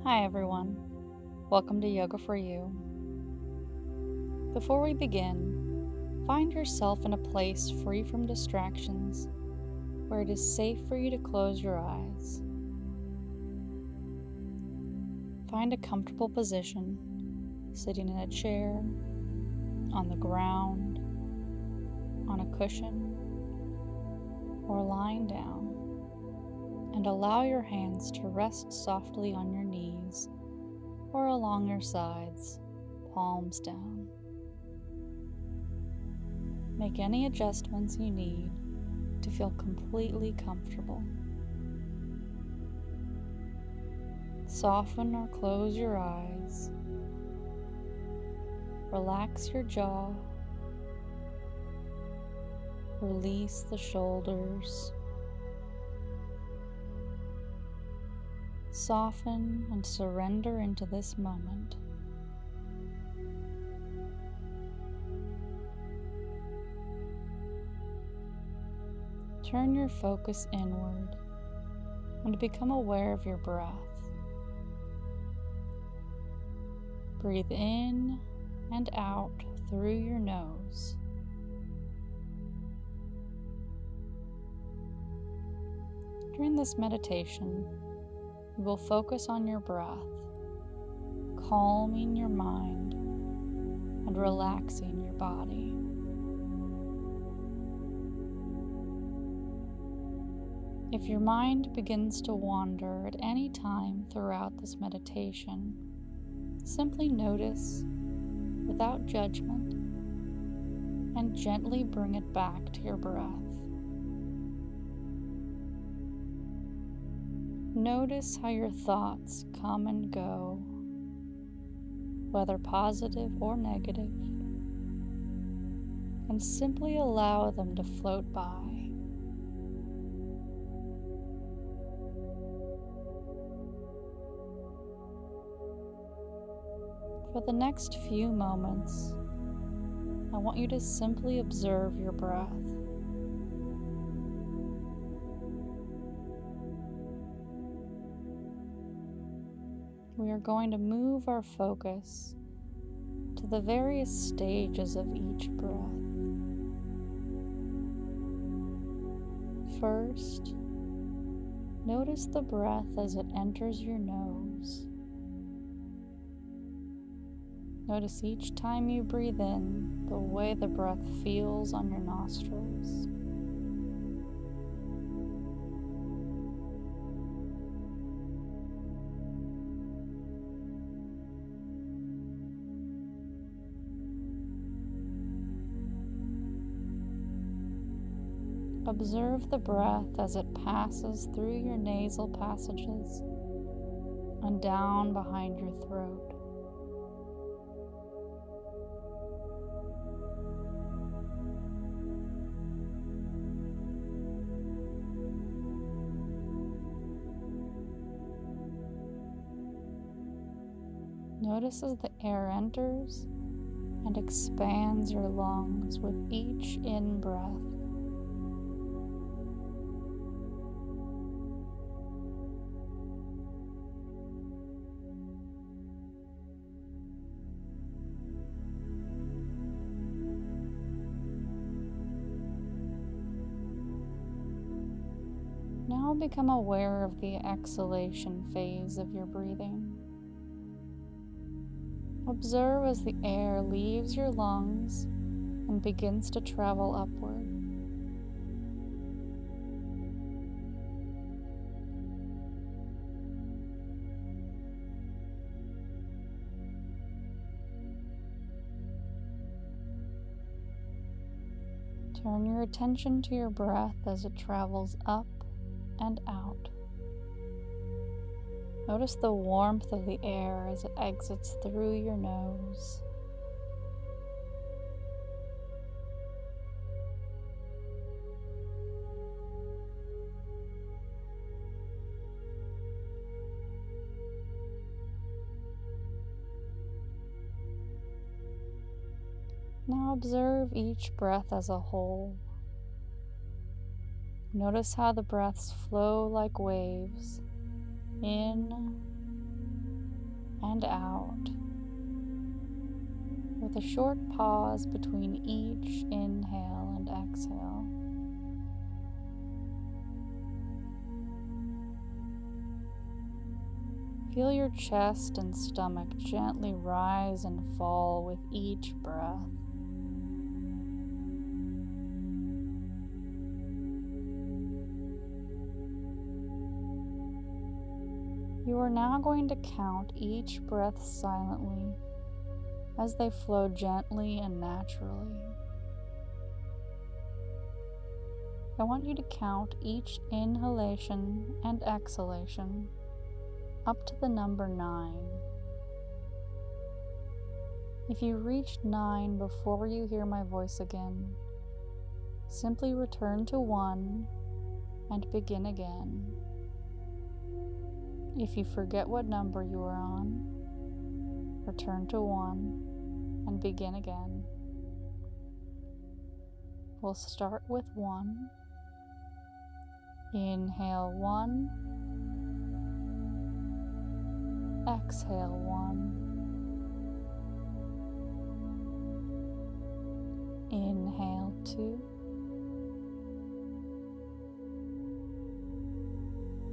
Hi everyone, welcome to Yoga for You. Before we begin, find yourself in a place free from distractions where it is safe for you to close your eyes. Find a comfortable position, sitting in a chair, on the ground, on a cushion, or lying down, and allow your hands to rest softly on your knees or along your sides, palms down. Make any adjustments you need to feel completely comfortable. Soften or close your eyes. Relax your jaw. Release the shoulders. Soften and surrender into this moment. Turn your focus inward and become aware of your breath. Breathe in and out through your nose. During this meditation, you will focus on your breath, calming your mind and relaxing your body. If your mind begins to wander at any time throughout this meditation, simply notice without judgment and gently bring it back to your breath. Notice how your thoughts come and go, whether positive or negative, and simply allow them to float by. For the next few moments, I want you to simply observe your breath. We are going to move our focus to the various stages of each breath. First, notice the breath as it enters your nose. Notice each time you breathe in, the way the breath feels on your nostrils. Observe the breath as it passes through your nasal passages and down behind your throat. Notice as the air enters and expands your lungs with each in-breath. Now become aware of the exhalation phase of your breathing. Observe as the air leaves your lungs and begins to travel upward. Turn your attention to your breath as it travels up and out. Notice the warmth of the air as it exits through your nose. Now observe each breath as a whole. Notice how the breaths flow like waves, in and out, with a short pause between each inhale and exhale. Feel your chest and stomach gently rise and fall with each breath. You are now going to count each breath silently as they flow gently and naturally. I want you to count each inhalation and exhalation up to the number 9. If you reach 9 before you hear my voice again, simply return to 1 and begin again. If you forget what number you are on, return to 1 and begin again. We'll start with 1. Inhale 1. Exhale 1. Inhale 2.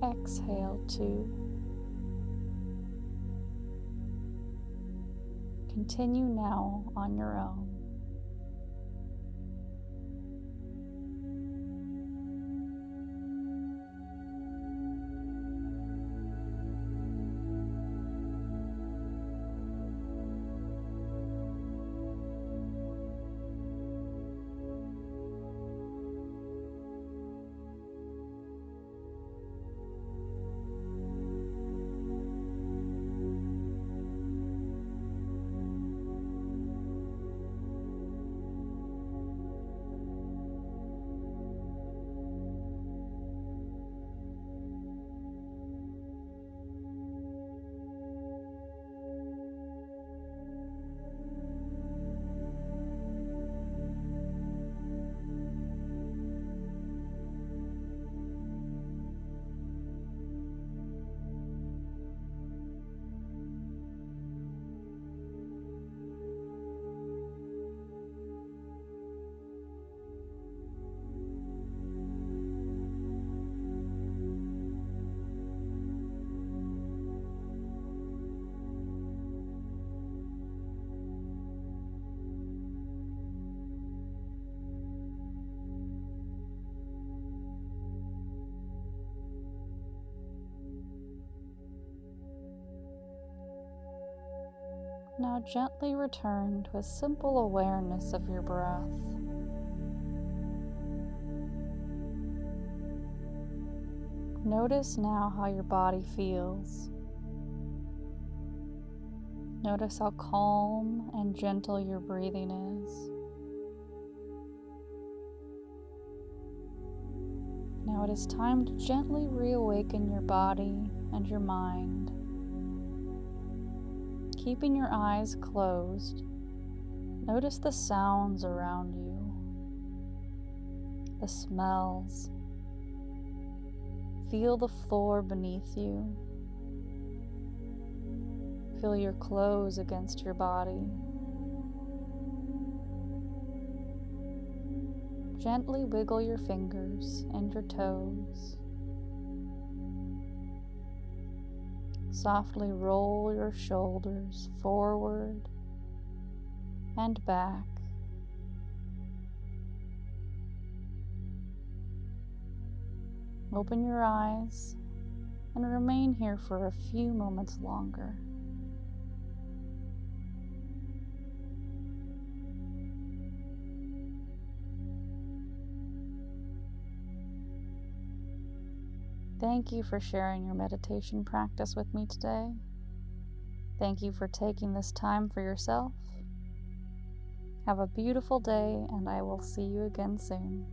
Exhale 2. Continue now on your own. Now gently return to a simple awareness of your breath. Notice now how your body feels. Notice how calm and gentle your breathing is. Now it is time to gently reawaken your body and your mind. Keeping your eyes closed, notice the sounds around you, the smells. Feel the floor beneath you. Feel your clothes against your body. Gently wiggle your fingers and your toes. Softly roll your shoulders forward and back. Open your eyes and remain here for a few moments longer. Thank you for sharing your meditation practice with me today. Thank you for taking this time for yourself. Have a beautiful day, and I will see you again soon.